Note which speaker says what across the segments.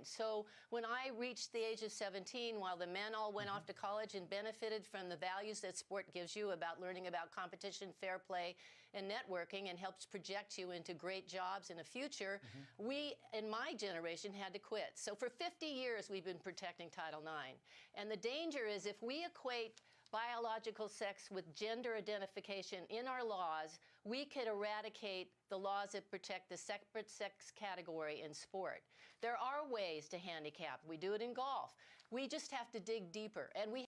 Speaker 1: So when I reached the age of 17, while the men all went off to college and benefited from the values that sport gives you about learning about competition, fair play, and networking, and helps project you into great jobs in the future, we, in my generation, had to quit. So for 50 years, we've been protecting Title IX. And the danger is if we equate biological sex with gender identification in our laws, we could eradicate the laws that protect the separate sex category in sport. There are ways to handicap. We do it in golf. We just have to dig deeper. And we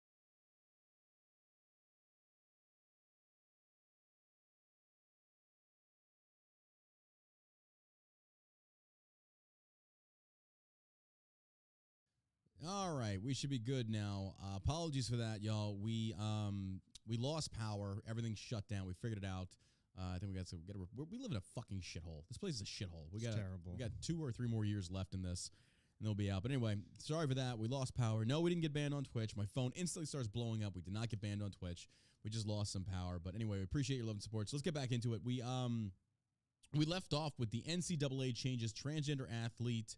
Speaker 2: All right, we should be good now. Apologies for that, y'all. We lost power. Everything shut down. We figured it out. I think we live in a fucking shithole. This place is a shithole. It's terrible. We got 2 or 3 more years left in this, and they'll be out. But anyway, sorry for that. We lost power. No, we didn't get banned on Twitch. My phone instantly starts blowing up. We did not get banned on Twitch. We just lost some power. But anyway, we appreciate your love and support. So let's get back into it. We left off with the NCAA changes transgender athlete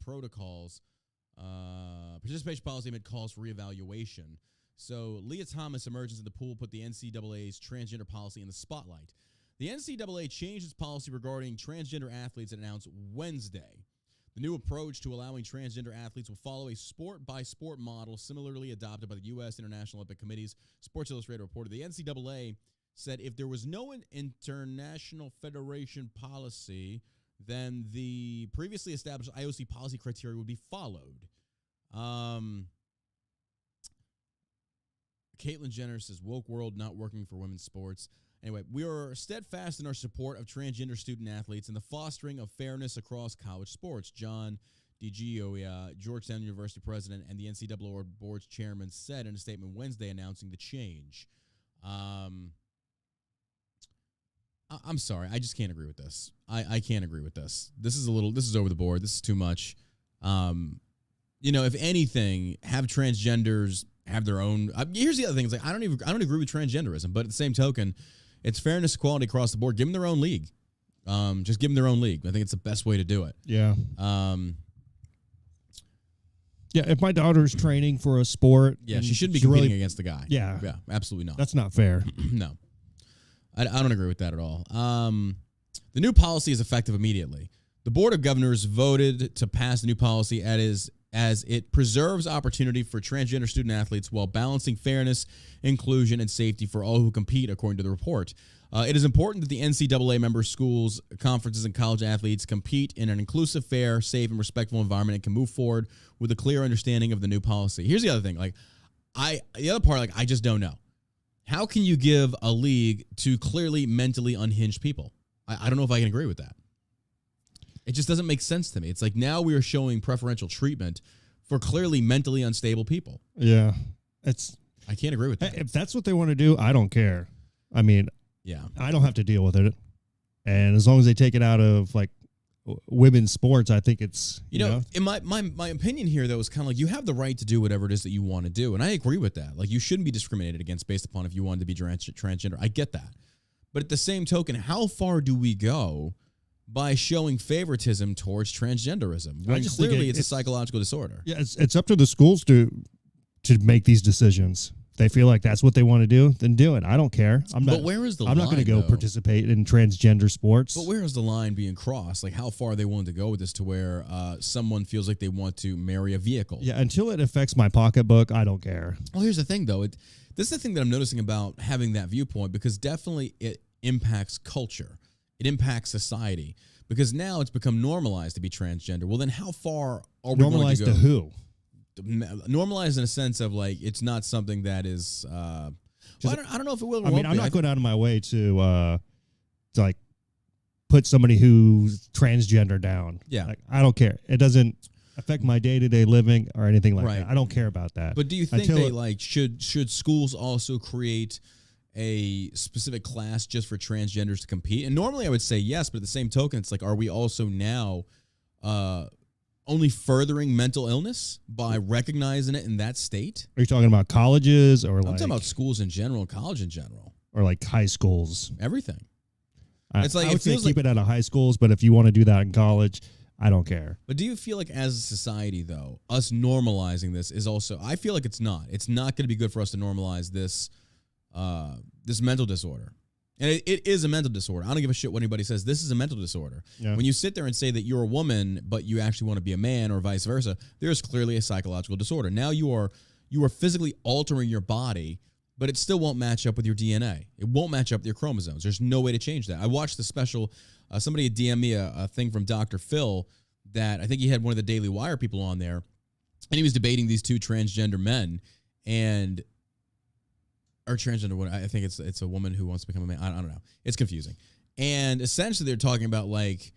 Speaker 2: protocols. Participation policy amid calls for reevaluation. So Leah Thomas' emergence in the pool put the NCAA's transgender policy in the spotlight. The NCAA changed its policy regarding transgender athletes and announced Wednesday. The new approach to allowing transgender athletes will follow a sport-by-sport model similarly adopted by the U.S. International Olympic Committee's Sports Illustrated reported. The NCAA said if there was no international federation policy, then the previously established IOC policy criteria would be followed. Caitlyn Jenner says, woke world not working for women's sports. Anyway, we are steadfast in our support of transgender student athletes and the fostering of fairness across college sports. John DiGioia, Georgetown University president and the NCAA board's chairman, said in a statement Wednesday announcing the change. I'm sorry. I just can't agree with this. I can't agree with this. This is over the board. This is too much. If anything, have transgenders have their own. Here's the other thing. It's like I don't agree with transgenderism, but at the same token, it's fairness, equality across the board. Give them their own league. Just give them their own league. I think it's the best way to do it.
Speaker 3: Yeah. Yeah. If my daughter's training for a sport,
Speaker 2: yeah, she shouldn't be competing against the guy.
Speaker 3: Yeah.
Speaker 2: Yeah. Absolutely not.
Speaker 3: That's not fair.
Speaker 2: No. I don't agree with that at all. The new policy is effective immediately. The Board of Governors voted to pass the new policy as it preserves opportunity for transgender student athletes while balancing fairness, inclusion, and safety for all who compete, according to the report. It is important that the NCAA member schools, conferences, and college athletes compete in an inclusive, fair, safe, and respectful environment and can move forward with a clear understanding of the new policy. Here's the other thing. I just don't know. How can you give a league to clearly mentally unhinged people? I don't know if I can agree with that. It just doesn't make sense to me. It's like now we are showing preferential treatment for clearly mentally unstable people.
Speaker 3: Yeah.
Speaker 2: I can't agree with that.
Speaker 3: If that's what they want to do, I don't care. I mean,
Speaker 2: yeah,
Speaker 3: I don't have to deal with it. And as long as they take it out of like women's sports, I think it's,
Speaker 2: you know in my opinion here, though, is kind of like you have the right to do whatever it is that you want to do. And I agree with that. Like you shouldn't be discriminated against based upon if you wanted to be transgender. I get that. But at the same token, how far do we go by showing favoritism towards transgenderism when clearly it's a psychological disorder?
Speaker 3: Yeah, it's up to the schools to make these decisions. If they feel like that's what they want to do, then do it. I don't care.
Speaker 2: But where is the line?
Speaker 3: I'm not going to go participate in transgender sports.
Speaker 2: But where is the line being crossed? Like how far are they willing to go with this to where someone feels like they want to marry a vehicle?
Speaker 3: Yeah, until it affects my pocketbook, I don't care.
Speaker 2: Well, here's the thing, though. This is the thing that I'm noticing about having that viewpoint, because definitely it impacts culture. It impacts society, because now it's become normalized to be transgender. Well, then how far are we
Speaker 3: normalized
Speaker 2: going to go?
Speaker 3: Normalized
Speaker 2: to who? Normalized in a sense of like it's not something that is. I don't know if it will.
Speaker 3: I mean, I'm not going out of my way to like put somebody who's transgender down.
Speaker 2: Yeah,
Speaker 3: like, I don't care. It doesn't affect my day-to-day living or anything like that. I don't care about that.
Speaker 2: But do you think should schools also create a specific class just for transgenders to compete? And normally I would say yes, but at the same token, it's like, are we also now only furthering mental illness by recognizing it in that state?
Speaker 3: Are you talking about colleges or
Speaker 2: I'm talking about schools in general, college in general,
Speaker 3: or like high schools?
Speaker 2: Everything.
Speaker 3: It's like I would say keep it out of high schools, but if you want to do that in college, I don't care.
Speaker 2: But do you feel like as a society, though, us normalizing this is also, I feel like it's not. It's not going to be good for us to normalize this this mental disorder. And it is a mental disorder. I don't give a shit what anybody says. This is a mental disorder.
Speaker 3: Yeah.
Speaker 2: When you sit there and say that you're a woman, but you actually want to be a man or vice versa, there's clearly a psychological disorder. Now you are physically altering your body, but it still won't match up with your DNA. It won't match up with your chromosomes. There's no way to change that. I watched the special, somebody had DM'd me a thing from Dr. Phil that I think he had one of the Daily Wire people on there, and he was debating these two transgender men, or transgender woman. I think it's a woman who wants to become a man. I don't know. It's confusing. And essentially they're talking about like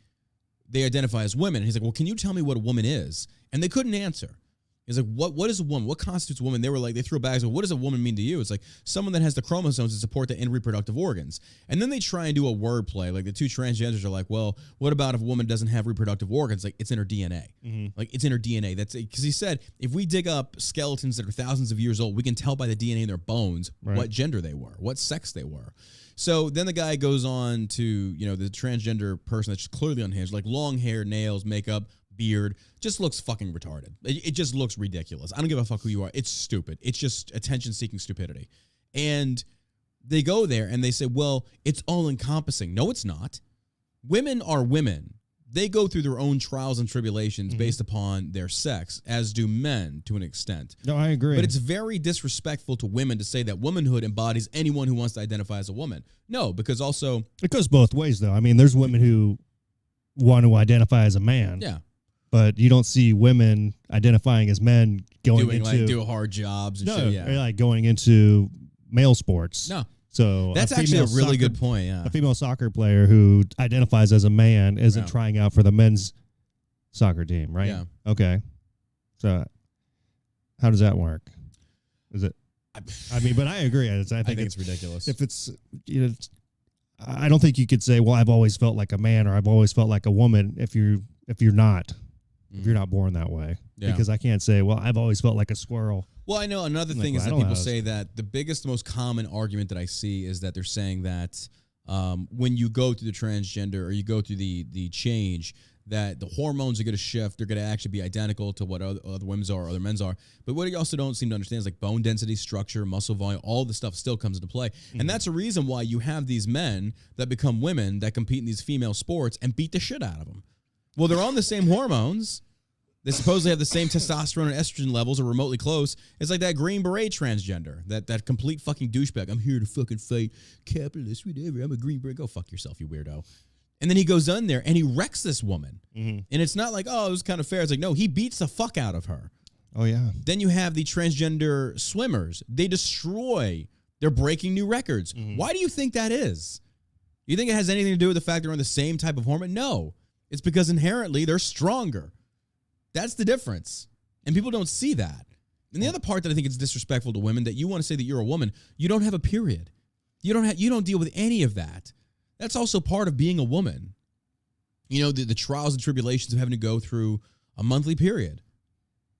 Speaker 2: they identify as women. And he's like, well, can you tell me what a woman is? And they couldn't answer. He's like, what is a woman? What constitutes a woman? They were like, they threw a bag. Like, what does a woman mean to you? It's like someone that has the chromosomes to support the end reproductive organs. And then they try and do a word play. Like the two transgenders are like, well, what about if a woman doesn't have reproductive organs? Like it's in her DNA. Mm-hmm. Like it's in her DNA. That's because he said, if we dig up skeletons that are thousands of years old, we can tell by the DNA in their bones what gender they were, what sex they were. So then the guy goes on to, the transgender person that's clearly unhinged, like long hair, nails, makeup, beard, just looks fucking retarded. It just looks ridiculous. I don't give a fuck who you are. It's stupid. It's just attention-seeking stupidity. And they go there and they say, well, it's all-encompassing. No, it's not. Women are women. They go through their own trials and tribulations based upon their sex, as do men to an extent.
Speaker 3: No, I agree.
Speaker 2: But it's very disrespectful to women to say that womanhood embodies anyone who wants to identify as a woman. No, because also...
Speaker 3: It goes both ways, though. I mean, there's women who want to identify as a man.
Speaker 2: Yeah.
Speaker 3: But you don't see women identifying as men
Speaker 2: do hard jobs and shit. Yeah.
Speaker 3: Like going into male sports.
Speaker 2: No.
Speaker 3: So
Speaker 2: that's actually a really good point. Yeah.
Speaker 3: A female soccer player who identifies as a man isn't trying out for the men's soccer team, right?
Speaker 2: Yeah.
Speaker 3: Okay. So how does that work? Is it? I mean, but I agree. I think
Speaker 2: it's ridiculous.
Speaker 3: If it's, I don't think you could say, well, I've always felt like a man or I've always felt like a woman if you're not. If you're not born that way. Yeah. Because I can't say, well, I've always felt like a squirrel.
Speaker 2: Well, I know another thing is that people say that the biggest, most common argument that I see is that they're saying that when you go through the transgender or you go through the change, that the hormones are going to shift. They're going to actually be identical to what other women's are or other men's are. But what you also don't seem to understand is like bone density, structure, muscle volume, all the stuff still comes into play. Mm-hmm. And that's a reason why you have these men that become women that compete in these female sports and beat the shit out of them. Well, they're on the same hormones. They supposedly have the same testosterone and estrogen levels or remotely close. It's like that Green Beret transgender, that complete fucking douchebag. I'm here to fucking fight capitalists, whatever. I'm a Green Beret. Go fuck yourself, you weirdo. And then he goes on there and he wrecks this woman. Mm-hmm. And it's not like, oh, it was kind of fair. It's like, no, he beats the fuck out of her.
Speaker 3: Oh, yeah.
Speaker 2: Then you have the transgender swimmers. They destroy. They're breaking new records. Mm-hmm. Why do you think that is? You think it has anything to do with the fact they're on the same type of hormone? No. It's because inherently they're stronger. That's the difference. And people don't see that. And the other part that I think is disrespectful to women, that you want to say that you're a woman, you don't have a period. You don't deal with any of that. That's also part of being a woman. The trials and tribulations of having to go through a monthly period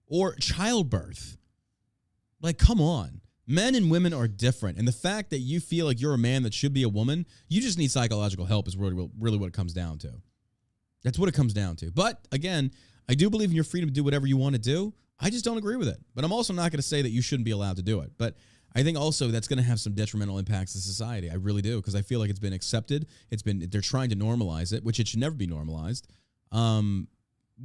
Speaker 2: or childbirth. Like, come on. Men and women are different. And the fact that you feel like you're a man that should be a woman, you just need psychological help is really what it comes down to. That's what it comes down to. But again, I do believe in your freedom to do whatever you want to do. I just don't agree with it. But I'm also not going to say that you shouldn't be allowed to do it. But I think also that's going to have some detrimental impacts to society. I really do, because I feel like it's been accepted. They're trying to normalize it, which it should never be normalized.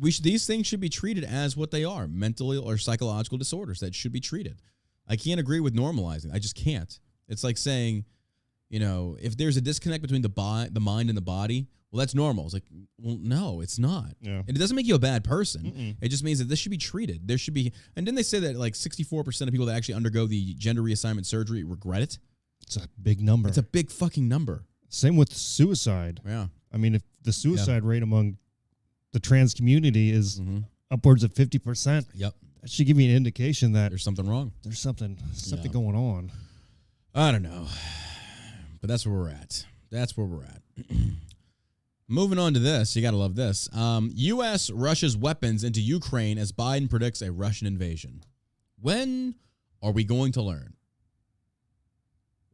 Speaker 2: These things should be treated as what they are, mental or psychological disorders that should be treated. I can't agree with normalizing. I just can't. It's like saying, if there's a disconnect between the mind and the body, well, that's normal. It's like, well, no, it's not. Yeah. And it doesn't make you a bad person. Mm-mm. It just means that this should be treated. There should be, and then they say that like 64% of people that actually undergo the gender reassignment surgery regret it.
Speaker 3: It's a big number.
Speaker 2: It's a big fucking number.
Speaker 3: Same with suicide.
Speaker 2: Yeah.
Speaker 3: I mean, if the suicide rate among the trans community is upwards of 50%.
Speaker 2: Yep.
Speaker 3: That should give you an indication that
Speaker 2: there's something wrong.
Speaker 3: There's something going on.
Speaker 2: I don't know. But that's where we're at. Moving on to this, you got to love this. U.S. rushes weapons into Ukraine as Biden predicts a Russian invasion. When are we going to learn?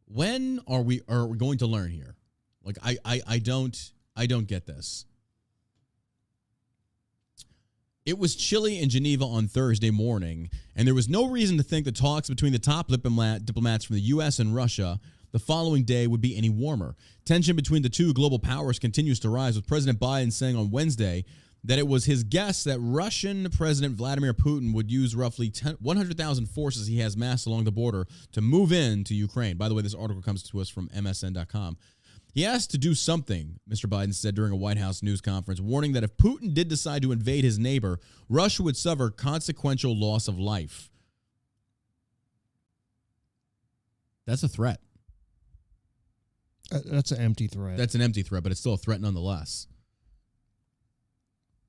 Speaker 2: When are we going to learn here? Like I don't get this. It was chilly in Geneva on Thursday morning, and there was no reason to think the talks between the top diplomats from the U.S. and Russia the following day would be any warmer. Tension between the two global powers continues to rise, with President Biden saying on Wednesday that it was his guess that Russian President Vladimir Putin would use roughly 100,000 forces he has massed along the border to move into Ukraine. By the way, this article comes to us from MSN.com. He asked to do something, Mr. Biden said during a White House news conference, warning that if Putin did decide to invade his neighbor, Russia would suffer consequential loss of life. That's a threat.
Speaker 3: That's an empty threat.
Speaker 2: That's an empty threat, but it's still a threat nonetheless.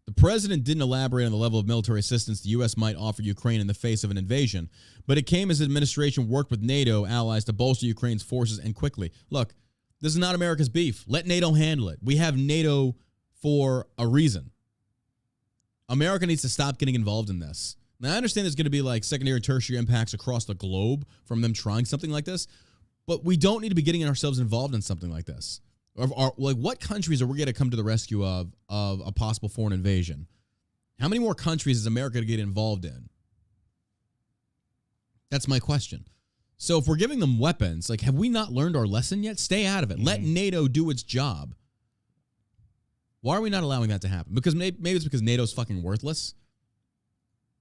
Speaker 2: The president didn't elaborate on the level of military assistance the U.S. might offer Ukraine in the face of an invasion, but it came as the administration worked with NATO allies to bolster Ukraine's forces and quickly. Look, this is not America's beef. Let NATO handle it. We have NATO for a reason. America needs to stop getting involved in this. Now, I understand there's going to be like secondary and tertiary impacts across the globe from them trying something like this, but we don't need to be getting ourselves involved in something like this. Like, what countries are we going to come to the rescue of a possible foreign invasion? How many more countries is America to get involved in? That's my question. So if we're giving them weapons, like, have we not learned our lesson yet? Stay out of it. Let NATO do its job. Why are we not allowing that to happen? Because maybe it's because NATO's fucking worthless.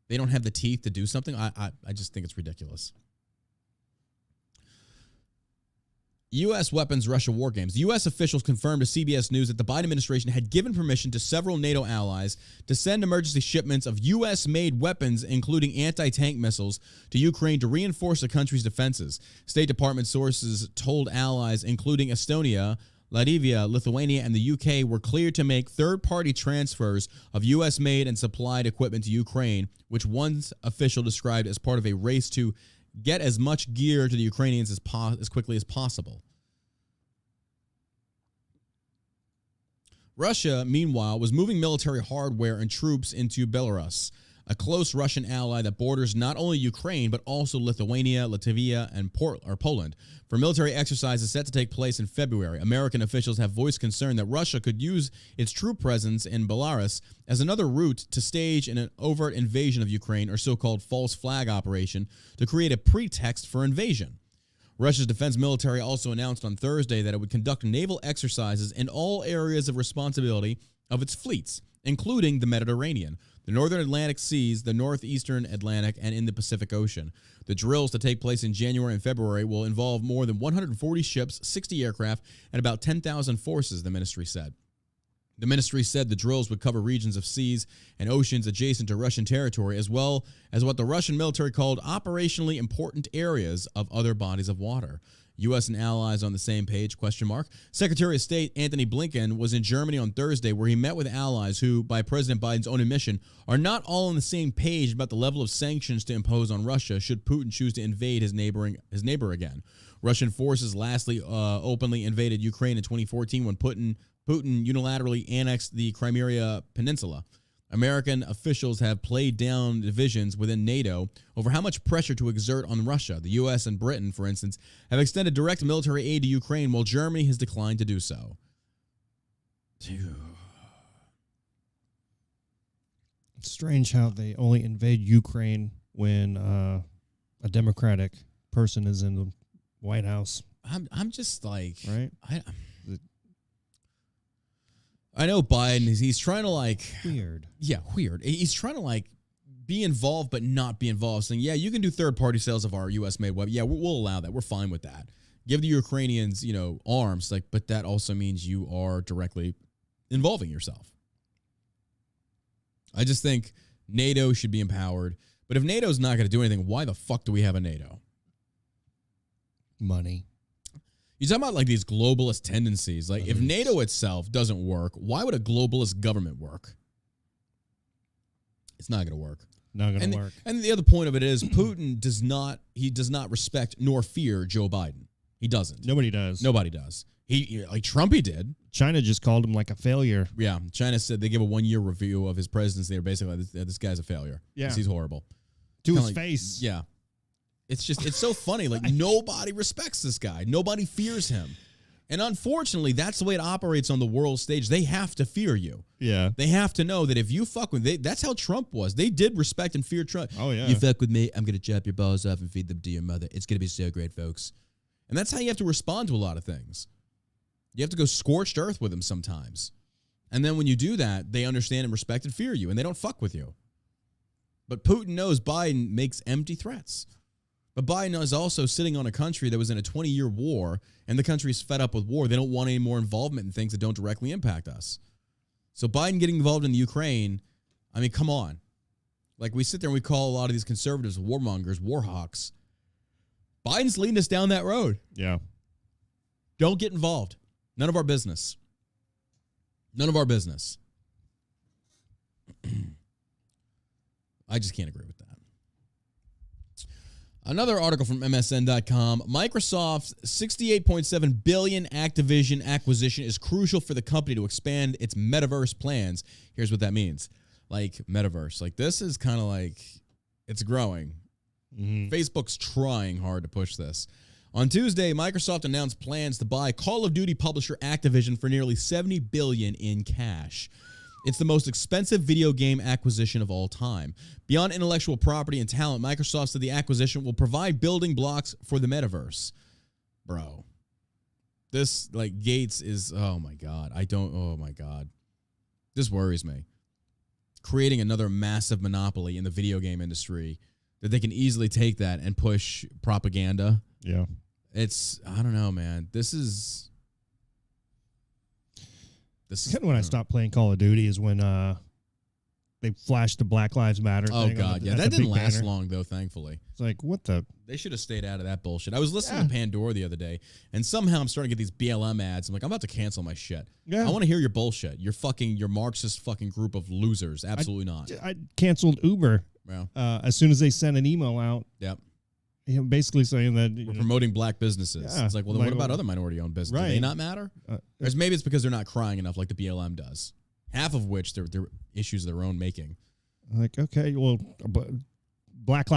Speaker 2: They don't have the teeth to do something. I just think it's ridiculous. U.S. weapons Russia war games. The U.S. officials confirmed to CBS News that the Biden administration had given permission to several NATO allies to send emergency shipments of U.S.-made weapons, including anti-tank missiles, to Ukraine to reinforce the country's defenses. State Department sources told allies, including Estonia, Latvia, Lithuania, and the UK, were cleared to make third-party transfers of U.S.-made and supplied equipment to Ukraine, which one official described as part of a race to get as much gear to the Ukrainians as quickly as possible. Russia, meanwhile, was moving military hardware and troops into Belarus, a close Russian ally that borders not only Ukraine, but also Lithuania, Latvia, and Poland, for military exercises set to take place in February. American officials have voiced concern that Russia could use its troop presence in Belarus as another route to stage an overt invasion of Ukraine, or so-called false flag operation, to create a pretext for invasion. Russia's defense military also announced on Thursday that it would conduct naval exercises in all areas of responsibility of its fleets, including the Mediterranean, the northern Atlantic seas, the northeastern Atlantic, and in the Pacific Ocean. The drills to take place in January and February will involve more than 140 ships, 60 aircraft, and about 10,000 forces, the ministry said. The ministry said the drills would cover regions of seas and oceans adjacent to Russian territory, as well as what the Russian military called operationally important areas of other bodies of water. U.S. and allies on the same page, ? Secretary of State Antony Blinken was in Germany on Thursday, where he met with allies who, by President Biden's own admission, are not all on the same page about the level of sanctions to impose on Russia should Putin choose to invade his neighbor again. Russian forces lastly openly invaded Ukraine in 2014 when Putin unilaterally annexed the Crimea Peninsula. American officials have played down divisions within NATO over how much pressure to exert on Russia. The U.S. and Britain, for instance, have extended direct military aid to Ukraine, while Germany has declined to do so.
Speaker 3: It's strange how they only invade Ukraine when a Democratic person is in the White House.
Speaker 2: I'm just like,
Speaker 3: right?
Speaker 2: I know Biden he's trying to like
Speaker 3: weird.
Speaker 2: Yeah, weird. He's trying to like be involved but not be involved, saying, yeah, you can do third-party sales of our U.S.-made weapons. Yeah, we'll allow that. We're fine with that. Give the Ukrainians, arms, but that also means you are directly involving yourself. I just think NATO should be empowered. But if NATO's not going to do anything, why the fuck do we have a NATO?
Speaker 3: Money.
Speaker 2: You're talking about like these globalist tendencies. Like if NATO itself doesn't work, why would a globalist government work? It's not going to work.
Speaker 3: Not going to work.
Speaker 2: And the other point of it is Putin does not respect nor fear Joe Biden. He doesn't.
Speaker 3: Nobody does.
Speaker 2: Nobody does. He like Trump, he did.
Speaker 3: China just called him like a failure.
Speaker 2: Yeah. China said they give a 1-year review of his presidency. They're basically like, this guy's a failure.
Speaker 3: Yeah.
Speaker 2: He's horrible.
Speaker 3: To his face.
Speaker 2: Yeah. It's so funny. Like nobody respects this guy. Nobody fears him. And unfortunately, that's the way it operates on the world stage. They have to fear you.
Speaker 3: Yeah.
Speaker 2: They have to know that if you fuck with that's how Trump was. They did respect and fear Trump.
Speaker 3: Oh, yeah.
Speaker 2: You fuck with me, I'm going to chop your balls off and feed them to your mother. It's going to be so great, folks. And that's how you have to respond to a lot of things. You have to go scorched earth with them sometimes. And then when you do that, they understand and respect and fear you, and they don't fuck with you. But Putin knows Biden makes empty threats. But Biden is also sitting on a country that was in a 20-year war, and the country's fed up with war. They don't want any more involvement in things that don't directly impact us. So Biden getting involved in the Ukraine, I mean, come on. Like, we sit there and we call a lot of these conservatives warmongers, war hawks. Biden's leading us down that road.
Speaker 3: Yeah.
Speaker 2: Don't get involved. None of our business. None of our business. I just can't agree with that. Another article from MSN.com. Microsoft's $68.7 billion Activision acquisition is crucial for the company to expand its metaverse plans. Here's what that means. Like, metaverse. Like, this is kind of like, it's growing. Mm-hmm. Facebook's trying hard to push this. On Tuesday, Microsoft announced plans to buy Call of Duty publisher Activision for nearly $70 billion in cash. It's the most expensive video game acquisition of all time. Beyond intellectual property and talent, Microsoft said the acquisition will provide building blocks for the metaverse. Bro. This, like, Gates is, oh my God. Oh my God. This worries me. Creating another massive monopoly in the video game industry that they can easily take that and push propaganda.
Speaker 3: Yeah.
Speaker 2: It's, I don't know, man. This is
Speaker 3: kind of when I stopped playing Call of Duty is when they flashed the Black Lives Matter
Speaker 2: thing. Oh, God, yeah. That didn't last long, though, thankfully.
Speaker 3: It's like, what the?
Speaker 2: They should have stayed out of that bullshit. I was listening to Pandora the other day, and somehow I'm starting to get these BLM ads. I'm like, I'm about to cancel my shit. Yeah. I want to hear your bullshit. Your Marxist fucking group of losers. Absolutely not.
Speaker 3: I canceled Uber as soon as they sent an email out.
Speaker 2: Yep.
Speaker 3: Basically saying that
Speaker 2: we're promoting black businesses. Yeah. It's like, well, then what about other minority-owned businesses?
Speaker 3: Right.
Speaker 2: Do they not matter? Or maybe it's because they're not crying enough like the BLM does. Half of which they're issues of their own making.
Speaker 3: Like, okay, well, black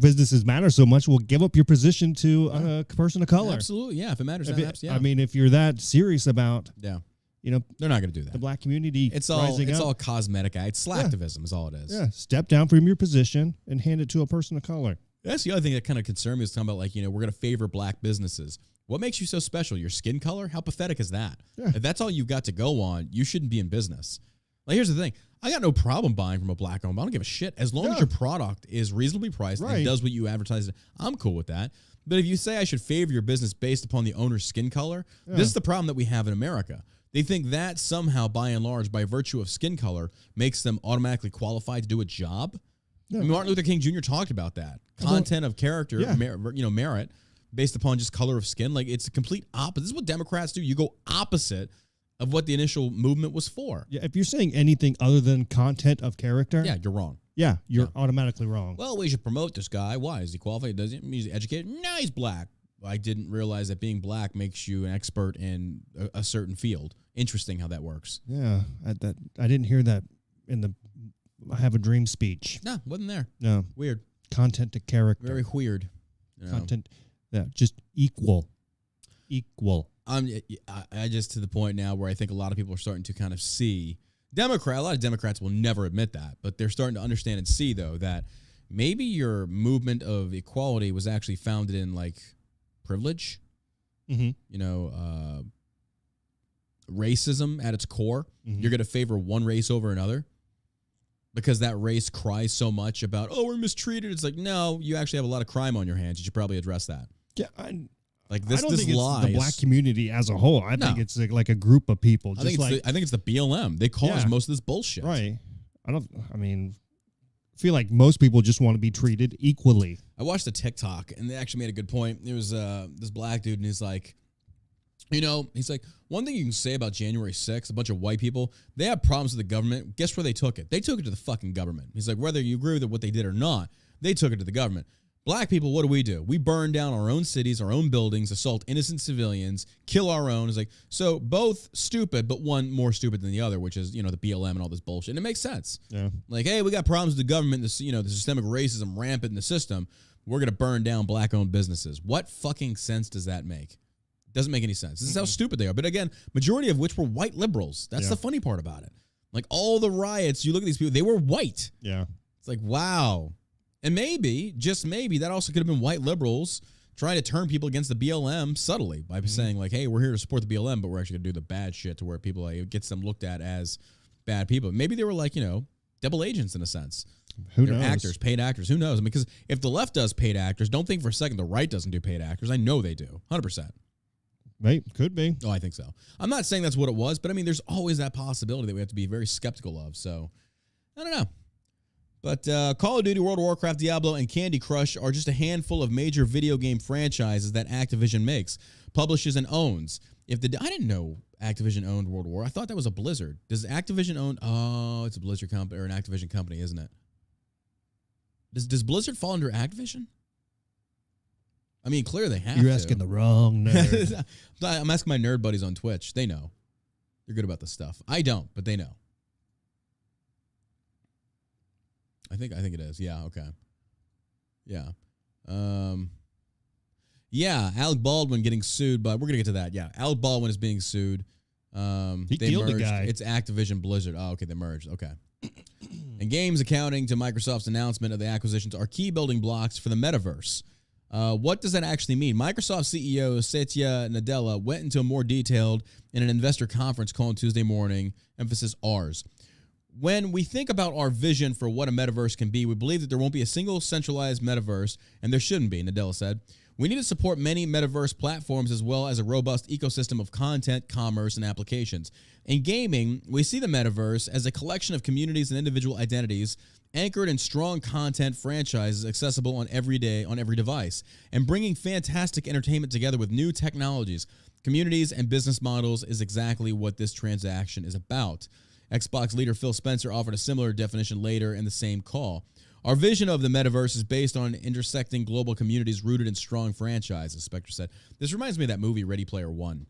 Speaker 3: businesses matter so much, we'll give up your position to a person of color.
Speaker 2: Absolutely, yeah. If it matters,
Speaker 3: I mean, if you're that serious about,
Speaker 2: they're not going to do that.
Speaker 3: The black community,
Speaker 2: it's all cosmetic. It's slacktivism, is all it is.
Speaker 3: Yeah, step down from your position and hand it to a person of color.
Speaker 2: That's the other thing that kind of concerned me, is talking about, like, we're going to favor black businesses. What makes you so special? Your skin color? How pathetic is that? Yeah. If that's all you've got to go on, you shouldn't be in business. Like, here's the thing. I got no problem buying from a black owned. I don't give a shit. As long as your product is reasonably priced and does what you advertise, I'm cool with that. But if you say I should favor your business based upon the owner's skin color, this is the problem that we have in America. They think that somehow, by and large, by virtue of skin color, makes them automatically qualified to do a job. Yeah. I mean, Martin Luther King Jr. talked about that. Content of character, merit, based upon just color of skin. Like, it's a complete opposite. This is what Democrats do. You go opposite of what the initial movement was for.
Speaker 3: Yeah, if you're saying anything other than content of character,
Speaker 2: you're wrong.
Speaker 3: Yeah, you're automatically wrong.
Speaker 2: Well, we should promote this guy. Why? Is he qualified? Does he? He's educated? No, he's black. I didn't realize that being black makes you an expert in a certain field. Interesting how that works.
Speaker 3: Yeah, I didn't hear that in the I Have a Dream speech.
Speaker 2: No, wasn't there.
Speaker 3: No.
Speaker 2: Weird.
Speaker 3: Content to character.
Speaker 2: Very weird.
Speaker 3: Content, just equal.
Speaker 2: I just to the point now where I think a lot of people are starting to kind of see a lot of Democrats will never admit that, but they're starting to understand and see, though, that maybe your movement of equality was actually founded in, like, privilege, racism at its core. Mm-hmm. You're going to favor one race over another because that race cries so much about, we're mistreated. It's like, no, you actually have a lot of crime on your hands. You should probably address that.
Speaker 3: Yeah,
Speaker 2: I don't think
Speaker 3: it's the black community as a whole. I think it's like a group of people.
Speaker 2: I think it's the BLM. They cause most of this bullshit.
Speaker 3: Right. I feel like most people just want to be treated equally.
Speaker 2: I watched a TikTok, and they actually made a good point. There was this black dude, and he's like, one thing you can say about January 6th, a bunch of white people, they have problems with the government. Guess where they took it? They took it to the fucking government. He's like, whether you agree with what they did or not, they took it to the government. Black people, what do? We burn down our own cities, our own buildings, assault innocent civilians, kill our own. It's like, so both stupid, but one more stupid than the other, which is, the BLM and all this bullshit. And it makes sense.
Speaker 3: Yeah.
Speaker 2: Like, hey, we got problems with the government, the systemic racism rampant in the system. We're going to burn down black-owned businesses. What fucking sense does that make? Doesn't make any sense. This is how stupid they are. But again, majority of which were white liberals. That's the funny part about it. Like all the riots, you look at these people, they were white.
Speaker 3: Yeah.
Speaker 2: It's like, wow. And maybe, just maybe, that also could have been white liberals trying to turn people against the BLM subtly by saying like, hey, we're here to support the BLM, but we're actually going to do the bad shit to where people, like, it gets them looked at as bad people. Maybe they were like, double agents in a sense.
Speaker 3: Who
Speaker 2: They're
Speaker 3: knows?
Speaker 2: actors, paid actors. Who knows? I mean, because if the left does paid actors, don't think for a second the right doesn't do paid actors. I know they do. 100%.
Speaker 3: Right? Could be.
Speaker 2: Oh, I think so. I'm not saying that's what it was, but I mean, there's always that possibility that we have to be very skeptical of. So, I don't know. But Call of Duty, World of Warcraft, Diablo, and Candy Crush are just a handful of major video game franchises that Activision makes, publishes, and owns. I didn't know Activision owned World of War. I thought that was a Blizzard. Does Activision own? Oh, it's a Blizzard company or an Activision company, isn't it? Does Blizzard fall under Activision? I mean, clearly they have
Speaker 3: You're
Speaker 2: to.
Speaker 3: asking the wrong nerd.
Speaker 2: I'm asking my nerd buddies on Twitch. They know. They're good about this stuff. I don't, but they know. I think it is. Yeah, okay. Yeah. Yeah, Alec Baldwin getting sued, but we're going to get to that. Yeah, Alec Baldwin is being sued.
Speaker 3: He killed a guy.
Speaker 2: It's Activision Blizzard. Oh, okay, they merged. Okay. And games accounting to Microsoft's announcement of the acquisitions are key building blocks for the metaverse. What does that actually mean? Microsoft CEO Satya Nadella went into more detailed in an investor conference call on Tuesday morning, emphasis ours. When we think about our vision for what a metaverse can be, we believe that there won't be a single centralized metaverse, and there shouldn't be, Nadella said. We need to support many metaverse platforms as well as a robust ecosystem of content, commerce, and applications. In gaming, we see the metaverse as a collection of communities and individual identities anchored in strong content franchises accessible on every device, and bringing fantastic entertainment together with new technologies, communities, and business models is exactly what this transaction is about. Xbox leader Phil Spencer offered a similar definition later in the same call. Our vision of the metaverse is based on intersecting global communities rooted in strong franchises, Spectre said. This reminds me of that movie Ready Player One.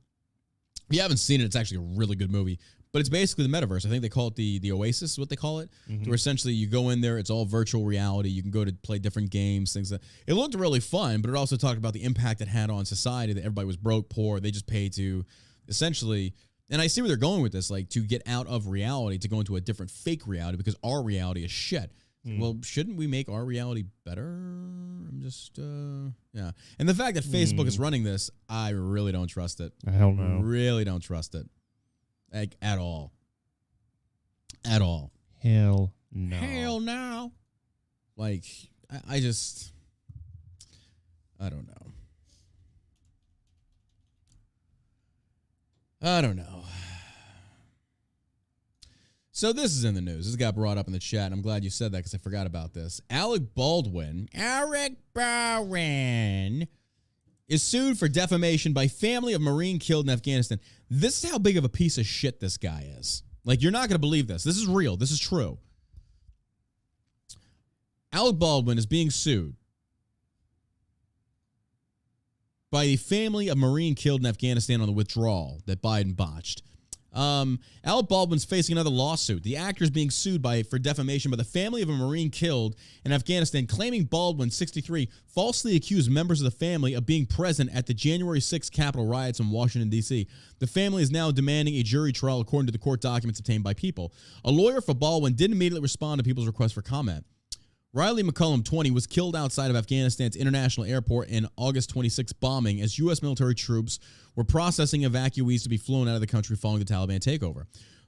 Speaker 2: If you haven't seen it, it's actually a really good movie. But it's basically the metaverse. I think they call it the Oasis, is what they call it. Where essentially you go in there, it's all virtual reality. You can go to play different games, things that it looked really fun, but it also talked about the impact it had on society, that everybody was broke, poor. They just paid to essentially, and I see where they're going with this, like to get out of reality, to go into a different fake reality because our reality is shit. Well, shouldn't we make our reality better? I'm just, yeah. And the fact that Facebook is running this, I really don't trust it.
Speaker 3: Hell no.
Speaker 2: Really don't trust it. Like, at all. At all.
Speaker 3: Hell no.
Speaker 2: Hell no. Like, I don't know. I don't know. So this is in the news. This got brought up in the chat, and I'm glad you said that because I forgot about this. Alec Baldwin is sued for defamation by family of Marine killed in Afghanistan. This is how big of a piece of shit this guy is. Like, you're not going to believe this. This is real. This is true. Alec Baldwin is being sued by the family of Marine killed in Afghanistan on the withdrawal that Biden botched. Alec Baldwin's facing another lawsuit. The actor is being sued for defamation by the family of a Marine killed in Afghanistan, claiming Baldwin, 63, falsely accused members of the family of being present at the January 6th Capitol riots in Washington, D.C. The family is now demanding a jury trial according to the court documents obtained by People. A lawyer for Baldwin didn't immediately respond to People's request for comment. Riley McCullum, 20, was killed outside of Afghanistan's international airport in August 26 bombing as U.S. military troops were processing evacuees to be flown out of the country following the Taliban takeover.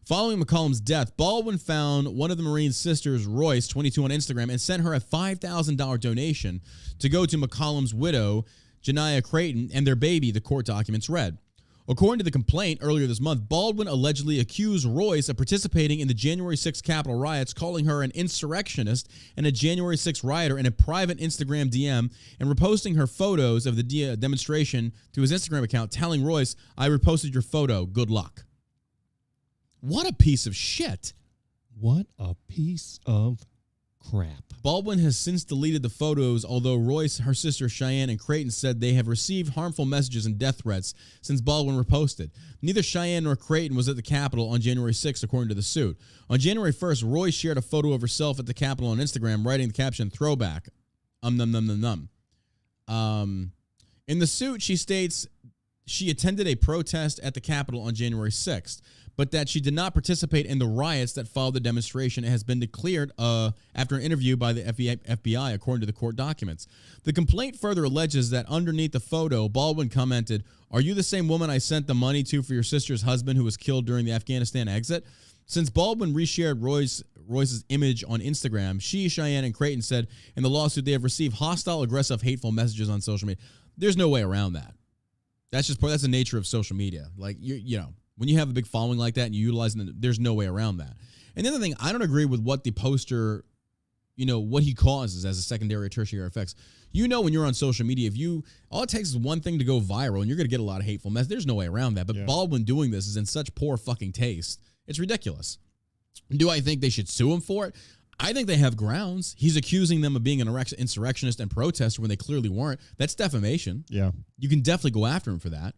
Speaker 2: Following McCullum's death, Baldwin found one of the Marine's sisters, Royce, 22, on Instagram and sent her a $5,000 donation to go to McCullum's widow, Janiyah Creighton, and their baby, the court documents read. According to the complaint earlier this month, Baldwin allegedly accused Royce of participating in the January 6th Capitol riots, calling her an insurrectionist and a January 6th rioter in a private Instagram DM, and reposting her photos of the demonstration to his Instagram account, telling Royce, "I reposted your photo. Good luck." What a piece of shit.
Speaker 3: What a piece of crap.
Speaker 2: Baldwin has since deleted the photos, although Royce, her sister Cheyenne, and Creighton said they have received harmful messages and death threats since Baldwin reposted. Neither Cheyenne nor Creighton was at the Capitol on January 6th, according to the suit. On January 1st, Royce shared a photo of herself at the Capitol on Instagram, writing the caption, "Throwback. Num num num num." In the suit, she states she attended a protest at the Capitol on January 6th, but that she did not participate in the riots that followed the demonstration and has been declared after an interview by the FBI, according to the court documents. The complaint further alleges that underneath the photo, Baldwin commented, "Are you the same woman I sent the money to for your sister's husband who was killed during the Afghanistan exit?" Since Baldwin reshared Royce's image on Instagram, she, Cheyenne, and Creighton said in the lawsuit they have received hostile, aggressive, hateful messages on social media. There's no way around that. That's the nature of social media. Like, you know, when you have a big following like that and you utilize it, there's no way around that. And the other thing, I don't agree with what the poster, you know, what he causes as a secondary or tertiary effects. You know, when you're on social media, all it takes is one thing to go viral and you're going to get a lot of hateful messages. There's no way around that. But Baldwin doing this is in such poor fucking taste. It's ridiculous. Do I think they should sue him for it? I think they have grounds. He's accusing them of being an insurrectionist and protester when they clearly weren't. That's defamation.
Speaker 3: Yeah.
Speaker 2: You can definitely go after him for that.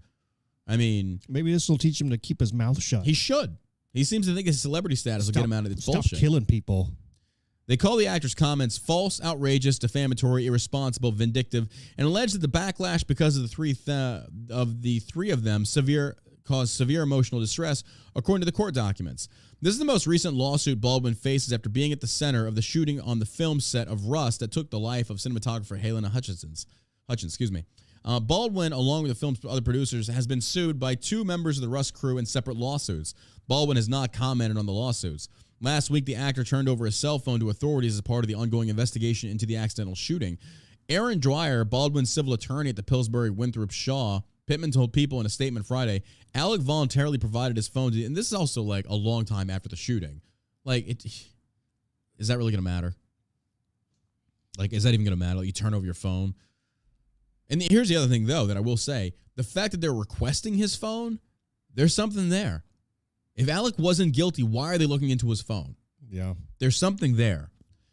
Speaker 2: I mean,
Speaker 3: maybe this will teach him to keep his mouth shut.
Speaker 2: He should. He seems to think his celebrity status will get him out of this bullshit.
Speaker 3: Stop killing people.
Speaker 2: They call the actor's comments false, outrageous, defamatory, irresponsible, vindictive, and allege that the backlash because of the three of them caused severe emotional distress, according to the court documents. This is the most recent lawsuit Baldwin faces after being at the center of the shooting on the film set of Rust that took the life of cinematographer Helena Hutchins. Baldwin, along with the film's other producers, has been sued by two members of the Rust crew in separate lawsuits. Baldwin has not commented on the lawsuits. Last week, the actor turned over his cell phone to authorities as part of the ongoing investigation into the accidental shooting. Aaron Dwyer, Baldwin's civil attorney at the Pillsbury Winthrop Shaw, Pittman told People in a statement Friday, Alec voluntarily provided his phone to, and this is also like a long time after the shooting. Like, is that really going to matter? Like, is that even going to matter? Like, you turn over your phone. And here's the other thing, though, that I will say. The fact that they're requesting his phone, there's something there. If Alec wasn't guilty, why are they looking into his phone?
Speaker 3: Yeah.
Speaker 2: There's something there.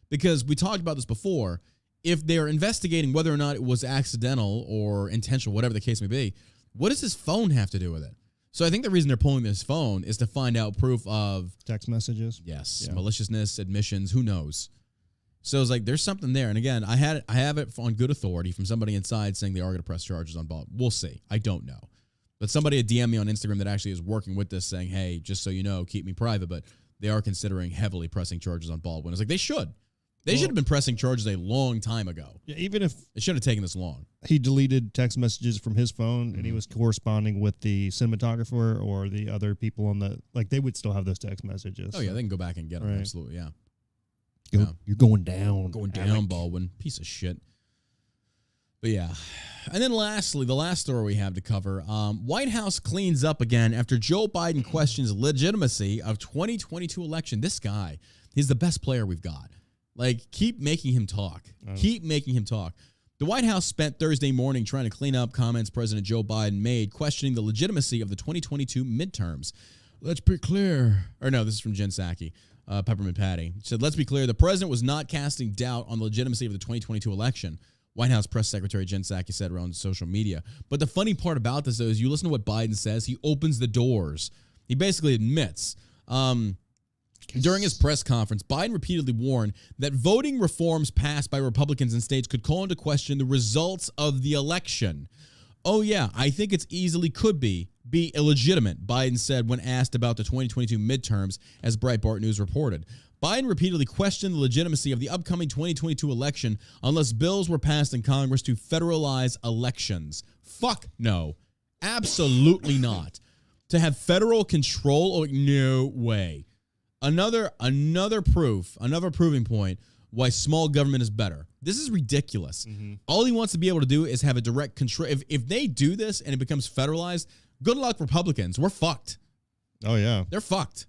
Speaker 2: Because we talked about this before. If they're investigating whether or not it was accidental or intentional, whatever the case may be, what does his phone have to do with it? So I think the reason they're pulling this phone is to find out proof of
Speaker 3: text messages.
Speaker 2: Yes, maliciousness, admissions, who knows? So it's like there's something there. And again, I have it on good authority from somebody inside saying they are going to press charges on Baldwin. We'll see. I don't know. But somebody had DM'd me on Instagram that actually is working with this saying, hey, just so you know, keep me private. But they are considering heavily pressing charges on Baldwin. It's like they should. They should have been pressing charges a long time ago. Yeah,
Speaker 3: even if
Speaker 2: it shouldn't have taken this long.
Speaker 3: He deleted text messages from his phone and he was corresponding with the cinematographer or the other people on the, like, they would still have those text messages.
Speaker 2: Oh, yeah, they can go back and get them.
Speaker 3: Right.
Speaker 2: Absolutely, yeah.
Speaker 3: You're going down.
Speaker 2: Going down, Baldwin. Piece of shit. But yeah. And then lastly, the last story we have to cover, White House cleans up again after Joe Biden questions legitimacy of 2022 election. This guy, he's the best player we've got. Like, keep making him talk. Keep making him talk. The White House spent Thursday morning trying to clean up comments President Joe Biden made questioning the legitimacy of the 2022 midterms. Let's be clear. Or no, this is from Jen Psaki, Peppermint Patty. It said, let's be clear. The president was not casting doubt on the legitimacy of the 2022 election. White House Press Secretary Jen Psaki said around social media. But the funny part about this, though, is you listen to what Biden says. He opens the doors. He basically admits. During his press conference, Biden repeatedly warned that voting reforms passed by Republicans in states could call into question the results of the election. Oh, yeah, I think it's easily could be illegitimate, Biden said when asked about the 2022 midterms, as Breitbart News reported. Biden repeatedly questioned the legitimacy of the upcoming 2022 election unless bills were passed in Congress to federalize elections. Fuck no. Absolutely not. To have federal control? Oh, no way. Another proving point why small government is better. This is ridiculous. All he wants to be able to do is have a direct control. If they do this and it becomes federalized, good luck, Republicans. We're fucked.
Speaker 3: Oh, yeah.
Speaker 2: They're fucked.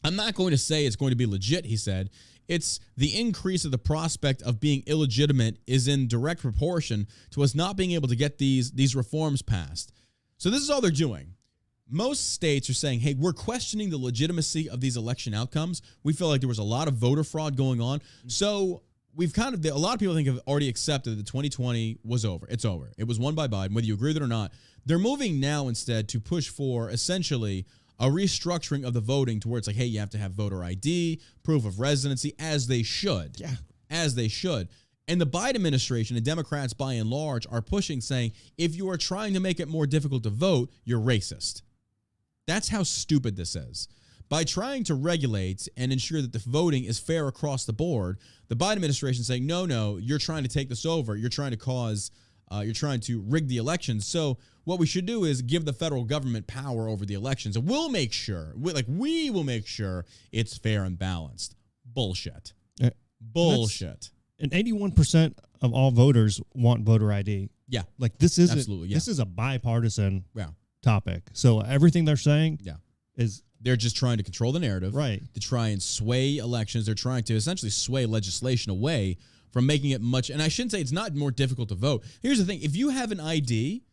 Speaker 2: I'm not going to say it's going to be legit, he said. It's the increase of the prospect of being illegitimate is in direct proportion to us not being able to get these reforms passed. So this is all they're doing. Most states are saying, hey, we're questioning the legitimacy of these election outcomes. We feel like there was a lot of voter fraud going on. So we've a lot of people think have already accepted that 2020 was over. It's over. It was won by Biden, whether you agree with it or not. They're moving now instead to push for essentially a restructuring of the voting to where it's like, hey, you have to have voter ID, proof of residency, as they should.
Speaker 3: Yeah.
Speaker 2: As they should. And the Biden administration and Democrats by and large are pushing, saying, if you are trying to make it more difficult to vote, you're racist. That's how stupid this is. By trying to regulate and ensure that the voting is fair across the board, the Biden administration is saying, no, you're trying to take this over. You're trying to rig the elections. So what we should do is give the federal government power over the elections. And we'll make sure, we will make sure it's fair and balanced. Bullshit. Bullshit.
Speaker 3: And 81% of all voters want voter ID.
Speaker 2: Yeah.
Speaker 3: Like this is
Speaker 2: absolutely. Yeah.
Speaker 3: This is a bipartisan
Speaker 2: Yeah.
Speaker 3: topic. So everything they're saying is
Speaker 2: they're just trying to control the narrative,
Speaker 3: right?
Speaker 2: To try and sway elections. They're trying to essentially sway legislation away from making it much. And I shouldn't say it's not more difficult to vote. Here's the thing: if you have an ID,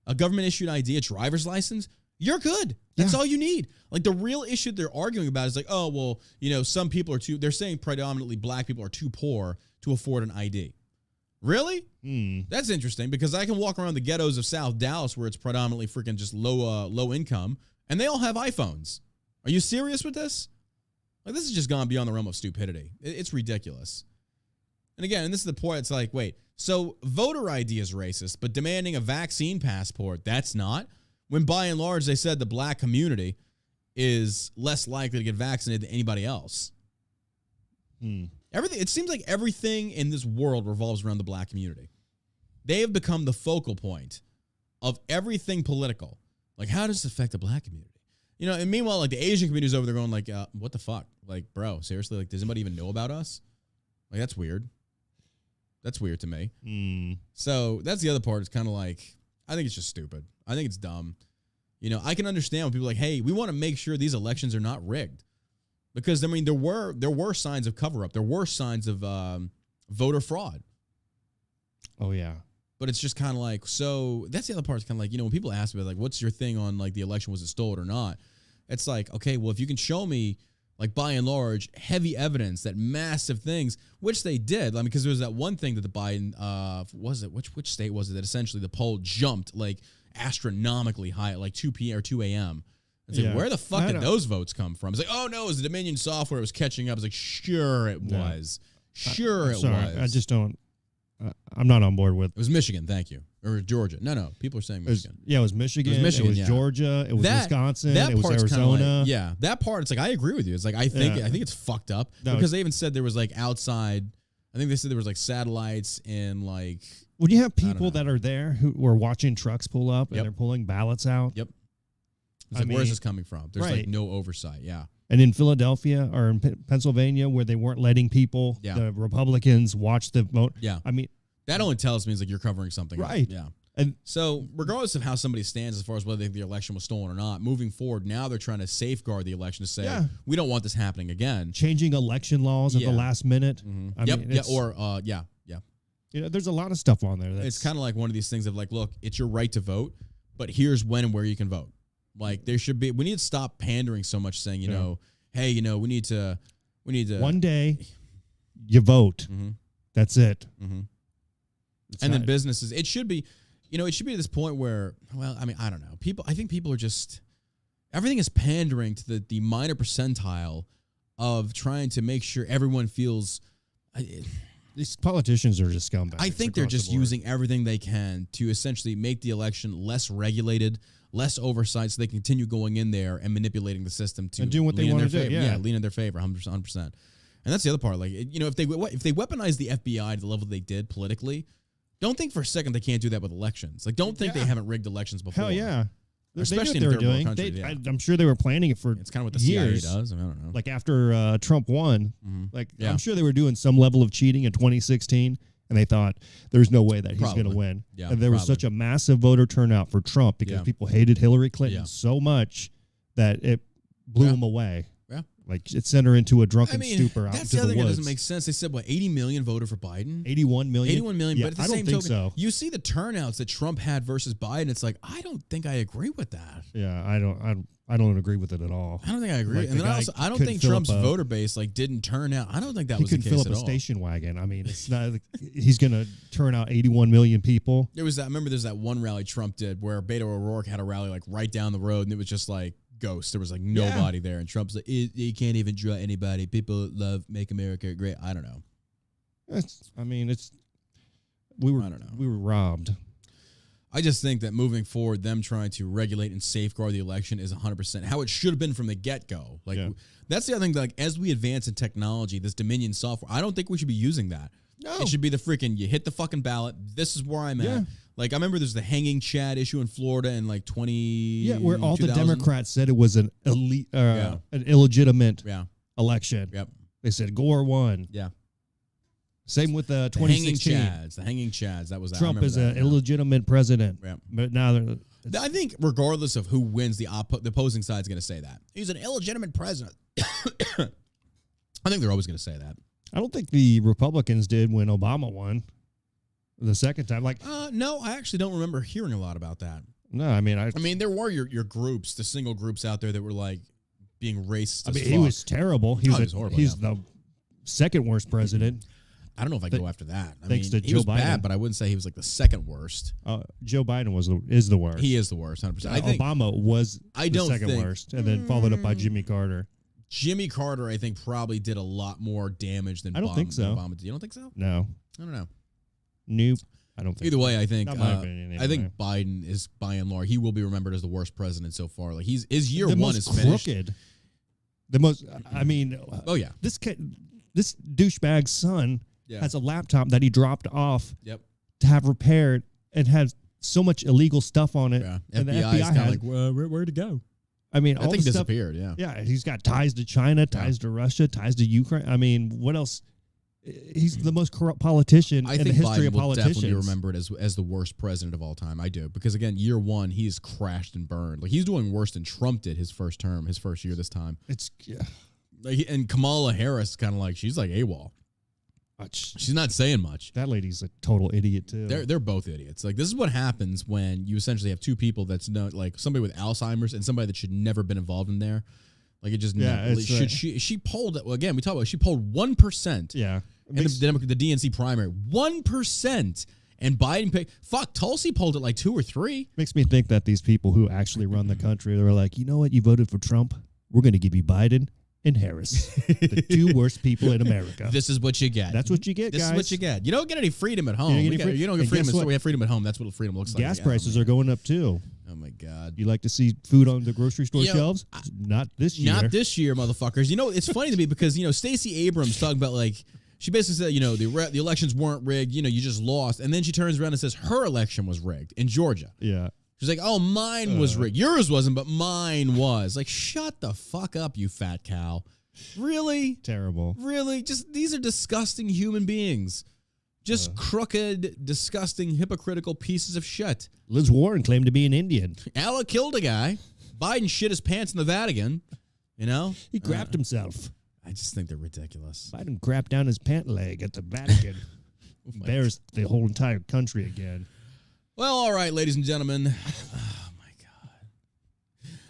Speaker 2: a government issued ID, a driver's license, you're good. That's all you need. Like the real issue they're arguing about is like, oh well, some people are too. They're saying predominantly black people are too poor to afford an ID. Really? That's interesting because I can walk around the ghettos of South Dallas where it's predominantly freaking just low income, and they all have iPhones. Are you serious with this? Like this has just gone beyond the realm of stupidity. It's ridiculous. And again, and this is the point. It's like, wait, so voter ID is racist, but demanding a vaccine passport, that's not? When by and large they said the black community is less likely to get vaccinated than anybody else. It seems like everything in this world revolves around the black community. They have become the focal point of everything political. Like, how does this affect the black community? And meanwhile, like the Asian community's over there going like, what the fuck? Like, bro, seriously, like, does anybody even know about us? Like, that's weird. That's weird to me. So that's the other part. It's kind of like, I think it's just stupid. I think it's dumb. I can understand when people are like, hey, we want to make sure these elections are not rigged. Because, I mean, there were signs of cover-up. There were signs of voter fraud.
Speaker 3: Oh, yeah.
Speaker 2: But it's just kind of like, so that's the other part. It's kind of like, when people ask me, like, what's your thing on, like, the election, was it stolen or not? It's like, okay, well, if you can show me, like, by and large, heavy evidence that massive things, which they did. I mean, because there was that one thing that the Biden, which state was it that essentially the poll jumped, like, astronomically high at, like, 2 p.m. or 2 a.m.? It's like, where the fuck did those votes come from? It's like, oh, no, it was the Dominion software. It was catching up. It's like, sure it was. Sure it was.
Speaker 3: I just don't. I'm not on board with.
Speaker 2: It was Michigan, thank you. Or Georgia. No. People are saying Michigan.
Speaker 3: It was Michigan. It was Georgia. It was Wisconsin. It was Arizona.
Speaker 2: Like, that part, it's like, I agree with you. It's like, I think it's fucked up. No, because they even said there was like outside, I think they said there was like satellites and like.
Speaker 3: When you have people that are there who are watching trucks pull up and they're pulling ballots out.
Speaker 2: Yep. It's like, where's this coming from? There's like no oversight. Yeah.
Speaker 3: And in Philadelphia or in Pennsylvania, where they weren't letting people, the Republicans, watch the vote.
Speaker 2: Yeah.
Speaker 3: I mean,
Speaker 2: that only tells me is like you're covering something.
Speaker 3: Right.
Speaker 2: Up. Yeah.
Speaker 3: And
Speaker 2: so regardless of how somebody stands as far as whether they think the election was stolen or not, moving forward, now they're trying to safeguard the election to say, we don't want this happening again.
Speaker 3: Changing election laws at the last minute.
Speaker 2: I mean,
Speaker 3: there's a lot of stuff on there.
Speaker 2: It's kind of like one of these things of like, look, it's your right to vote, but here's when and where you can vote. Like we need to stop pandering so much, saying, hey, we need to.
Speaker 3: One day, you vote. That's it.
Speaker 2: And then businesses, it should be, it should be at this point where, well, I mean, I don't know. I think people are just, everything is pandering to the minor percentile of trying to make sure everyone feels.
Speaker 3: These politicians are just scumbags.
Speaker 2: I think they're just using everything they can to essentially make the election less regulated, less oversight, so they continue going in there and manipulating the system to
Speaker 3: do what they want to do.
Speaker 2: Yeah, lean in their favor, 100%. And that's the other part. Like, if they weaponize the FBI to the level they did politically, don't think for a second they can't do that with elections. Like, don't think they haven't rigged elections before.
Speaker 3: Hell yeah.
Speaker 2: Especially
Speaker 3: in
Speaker 2: third world
Speaker 3: countries.
Speaker 2: Yeah.
Speaker 3: I'm sure they were planning it for
Speaker 2: it's kind of what the
Speaker 3: years.
Speaker 2: CIA does. I don't know.
Speaker 3: Like after Trump won, I'm sure they were doing some level of cheating in 2016, and they thought there's no way that he's going to win.
Speaker 2: Yeah,
Speaker 3: and there was such a massive voter turnout for Trump because people hated Hillary Clinton so much that it blew him away. Yeah. Like it sent her into a drunken stupor out into the woods. That's the other thing that doesn't
Speaker 2: make sense. They said, 80 million voted for Biden?
Speaker 3: 81 million?
Speaker 2: 81 million.
Speaker 3: Yeah,
Speaker 2: but at the same token, you see the turnouts that Trump had versus Biden. It's like, I don't think I agree with that.
Speaker 3: Yeah, I don't agree with it at I
Speaker 2: don't think I agree. Like, and then also, I don't think Trump's voter base didn't turn out. I don't think that was the case at all. He couldn't
Speaker 3: fill up a station wagon. I mean, it's not. He's going to turn out 81 million people.
Speaker 2: There was that. Remember, there's that one rally Trump did where Beto O'Rourke had a rally like right down the road, and it was just like ghost. There was like nobody there, and Trump's like, "You can't even draw anybody. People love Make America Great." I don't know.
Speaker 3: I don't know. We were robbed.
Speaker 2: I just think that moving forward, them trying to regulate and safeguard the election is 100% how it should have been from the get-go. Like, that's the other thing. Like, as we advance in technology, this Dominion software, I don't think we should be using that. No. It should be the freaking, you hit the fucking ballot. This is where I'm at. Like, I remember there's the hanging Chad issue in Florida in like 20. Yeah,
Speaker 3: where all the Democrats said it was an an illegitimate election.
Speaker 2: Yep.
Speaker 3: They said Gore won.
Speaker 2: Yeah.
Speaker 3: Same with the 2016.
Speaker 2: The hanging Chads. That was that.
Speaker 3: Trump is an illegitimate president.
Speaker 2: Yeah.
Speaker 3: But now
Speaker 2: I think regardless of who wins, the opposing side's going to say that. He's an illegitimate president. I think they're always going to say that.
Speaker 3: I don't think the Republicans did when Obama won the second time. Like,
Speaker 2: no, I actually don't remember hearing a lot about that.
Speaker 3: No, I mean,
Speaker 2: there were your groups, the single groups out there that were like being racist.
Speaker 3: I mean, he was terrible. He was horrible. He's the second worst president.
Speaker 2: I don't know if I go after that.
Speaker 3: Thanks to Joe
Speaker 2: he was
Speaker 3: Biden.
Speaker 2: Bad, but I wouldn't say he was like the second worst.
Speaker 3: Joe Biden is the worst.
Speaker 2: He is the worst, 100%. I think
Speaker 3: Obama was the second worst, and then followed up by Jimmy Carter.
Speaker 2: Jimmy Carter, I think, probably did a lot more damage than Obama did. You don't think so?
Speaker 3: No.
Speaker 2: I don't know.
Speaker 3: Nope. I don't think
Speaker 2: Either way, I think
Speaker 3: Not my opinion, anyway.
Speaker 2: I think Biden is, by and large, he will be remembered as the worst president so far. Like, his year
Speaker 3: the
Speaker 2: one
Speaker 3: most
Speaker 2: is finished.
Speaker 3: Crooked. The most, I mean.
Speaker 2: Oh, yeah.
Speaker 3: This douchebag's son has a laptop that he dropped off to have repaired and has so much illegal stuff on it.
Speaker 2: Yeah.
Speaker 3: And
Speaker 2: FBI
Speaker 3: the
Speaker 2: is
Speaker 3: FBI
Speaker 2: kind of like, well, where'd it go?
Speaker 3: I mean,
Speaker 2: that thing disappeared,
Speaker 3: Yeah, he's got ties to China, ties to Russia, ties to Ukraine. I mean, what else? He's the most corrupt politician in the history of politicians.
Speaker 2: Definitely remembered as the worst president of all time. I do. Because, again, year one, he's crashed and burned. Like, he's doing worse than Trump did his first year this time. And Kamala Harris kind of like, she's like AWOL. She's not saying much.
Speaker 3: That lady's a total idiot too.
Speaker 2: They're both idiots. Like, this is what happens when you essentially have two people that's like somebody with Alzheimer's and somebody that should never been involved in there. Like, it just she polled it. Well, again, we talked about she polled 1%.
Speaker 3: Yeah,
Speaker 2: in the DNC primary, 1%. And Biden picked. Fuck, Tulsi polled it like 2 or 3.
Speaker 3: Makes me think that these people who actually run the country, they're like, you know what, you voted for Trump, we're going to give you Biden and Harris, the two worst people in America.
Speaker 2: This is what you get.
Speaker 3: That's what you get, guys.
Speaker 2: This is what you get. You don't get any freedom at home. You don't get freedom. So we have freedom at home. That's what freedom looks like.
Speaker 3: Gas prices are going up too.
Speaker 2: Oh my God.
Speaker 3: You like to see food on the grocery store shelves? Not this year.
Speaker 2: Not this year, motherfuckers. You know, it's funny to me because, Stacey Abrams talking about like, she basically said, the elections weren't rigged. You just lost. And then she turns around and says her election was rigged in Georgia.
Speaker 3: Yeah.
Speaker 2: She's like, oh, mine was rigged. Yours wasn't, but mine was. Like, shut the fuck up, you fat cow. Really?
Speaker 3: Terrible.
Speaker 2: Really? These are disgusting human beings. Just crooked, disgusting, hypocritical pieces of shit.
Speaker 3: Liz Warren claimed to be an Indian.
Speaker 2: Alec killed a guy. Biden shit his pants in the Vatican.
Speaker 3: He grabbed himself.
Speaker 2: I just think they're ridiculous.
Speaker 3: Biden grabbed down his pant leg at the Vatican. There's the whole entire country again.
Speaker 2: Well, all right, ladies and gentlemen. Oh, my God.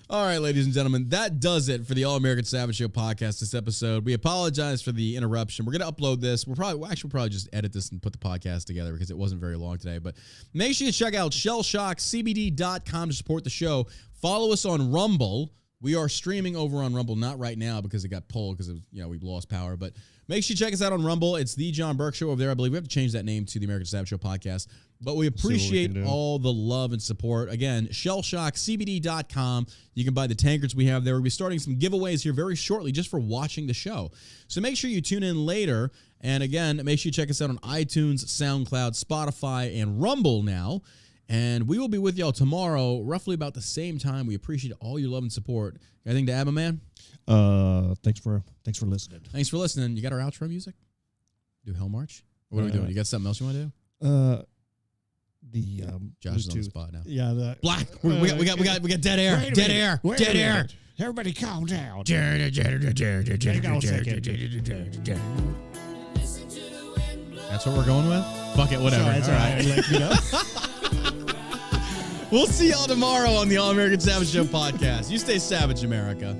Speaker 2: All right, ladies and gentlemen, that does it for the All American Savage Show podcast this episode. We apologize for the interruption. We're going to upload this. We'll probably just edit this and put the podcast together because it wasn't very long today. But make sure you check out shellshockcbd.com to support the show. Follow us on Rumble. We are streaming over on Rumble, not right now because it got pulled because we've lost power. But make sure you check us out on Rumble. It's the John Burke Show over there. I believe we have to change that name to the American Savage Show podcast. But we appreciate all the love and support. Again, shellshockcbd.com. You can buy the tankards we have there. We'll be starting some giveaways here very shortly just for watching the show. So make sure you tune in later. And again, make sure you check us out on iTunes, SoundCloud, Spotify, and Rumble now. And we will be with y'all tomorrow, roughly about the same time. We appreciate all your love and support. Anything to add, my man?
Speaker 3: Thanks for listening.
Speaker 2: Thanks for listening. You got our outro music? Do Hell March? What are we doing? You got something else you want to do? Josh is on the spot now.
Speaker 3: Yeah,
Speaker 2: Black. We got dead air. Dead air. Dead air.
Speaker 3: Everybody calm down.
Speaker 2: That's what we're going with? Fuck it, whatever.
Speaker 3: All right.
Speaker 2: We'll see y'all tomorrow on the All American Savage Show podcast. You stay savage, America.